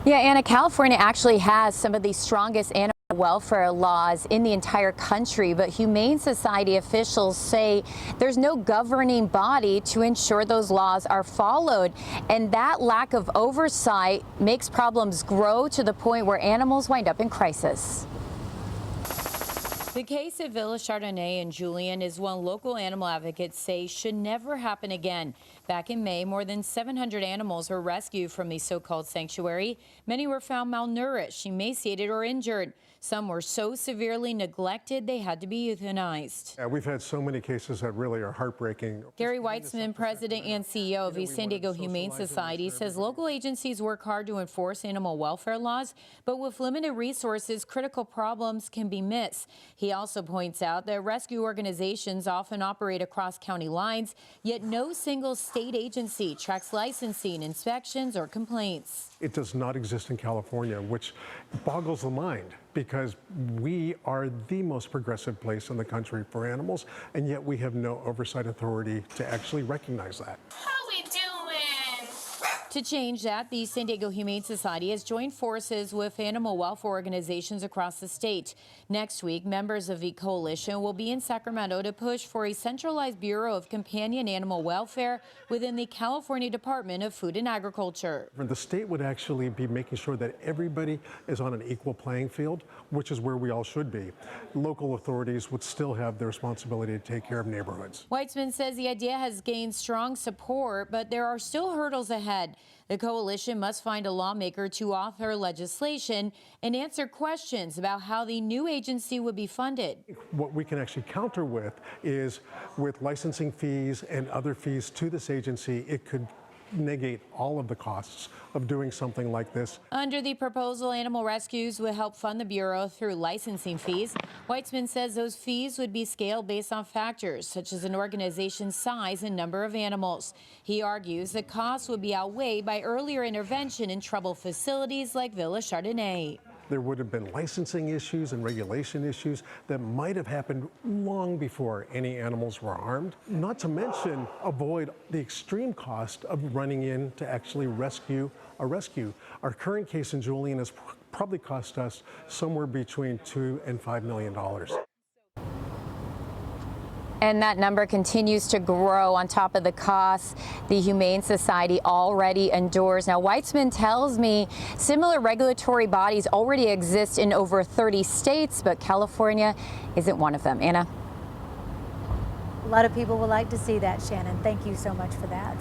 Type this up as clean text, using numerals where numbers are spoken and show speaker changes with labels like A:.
A: Yeah, Anna, California actually has some of the strongest animal welfare laws in the entire country, but Humane Society officials say there's no governing body to ensure those laws are followed. And that lack of oversight makes problems grow to the point where animals wind up in crisis. The case at Villa Chardonnay and Julian is one local animal advocates say should never happen again. Back in May, more than 700 animals were rescued from the so-called sanctuary. Many were found malnourished, emaciated, or injured. Some were so severely neglected they had to be euthanized.
B: Yeah, we've had so many cases that really are heartbreaking.
A: Gary Weitzman, president and CEO of the San Diego Humane Society, says local agencies work hard to enforce animal welfare laws, but with limited resources, critical problems can be missed. He also points out that rescue organizations often operate across county lines, yet no single state agency tracks licensing, inspections, or complaints.
B: It does not exist in California, which boggles the mind because we are the most progressive place in the country for animals, and yet we have no oversight authority to actually recognize that.
C: How we doing?
A: To change that, the San Diego Humane Society has joined forces with animal welfare organizations across the state. Next week, members of the coalition will be in Sacramento to push for a centralized Bureau of Companion Animal Welfare within the California Department of Food and Agriculture.
B: The state would actually be making sure that everybody is on an equal playing field, which is where we all should be. Local authorities would still have the responsibility to take care of neighborhoods.
A: Weitzman says the idea has gained strong support, but there are still hurdles ahead. The coalition must find a lawmaker to author legislation and answer questions about how the new agency would be funded.
B: What we can actually counter with is with licensing fees and other fees to this agency, it could negate all of the costs of doing something like this.
A: Under the proposal, animal rescues would help fund the Bureau through licensing fees. Weitzman says those fees would be scaled based on factors such as an organization's size and number of animals. He argues the costs would be outweighed by earlier intervention in troubled facilities like Villa Chardonnay.
B: There would have been licensing issues and regulation issues that might have happened long before any animals were harmed, not to mention avoid the extreme cost of running in to actually rescue a rescue. Our current case in Julian has probably cost us somewhere between $2 and $5 million.
A: And that number continues to grow on top of the costs the Humane Society already endures. Now, Weitzman tells me similar regulatory bodies already exist in over 30 states, but California isn't one of them. Anna?
D: A lot of people would like to see that, Shannon. Thank you so much for that.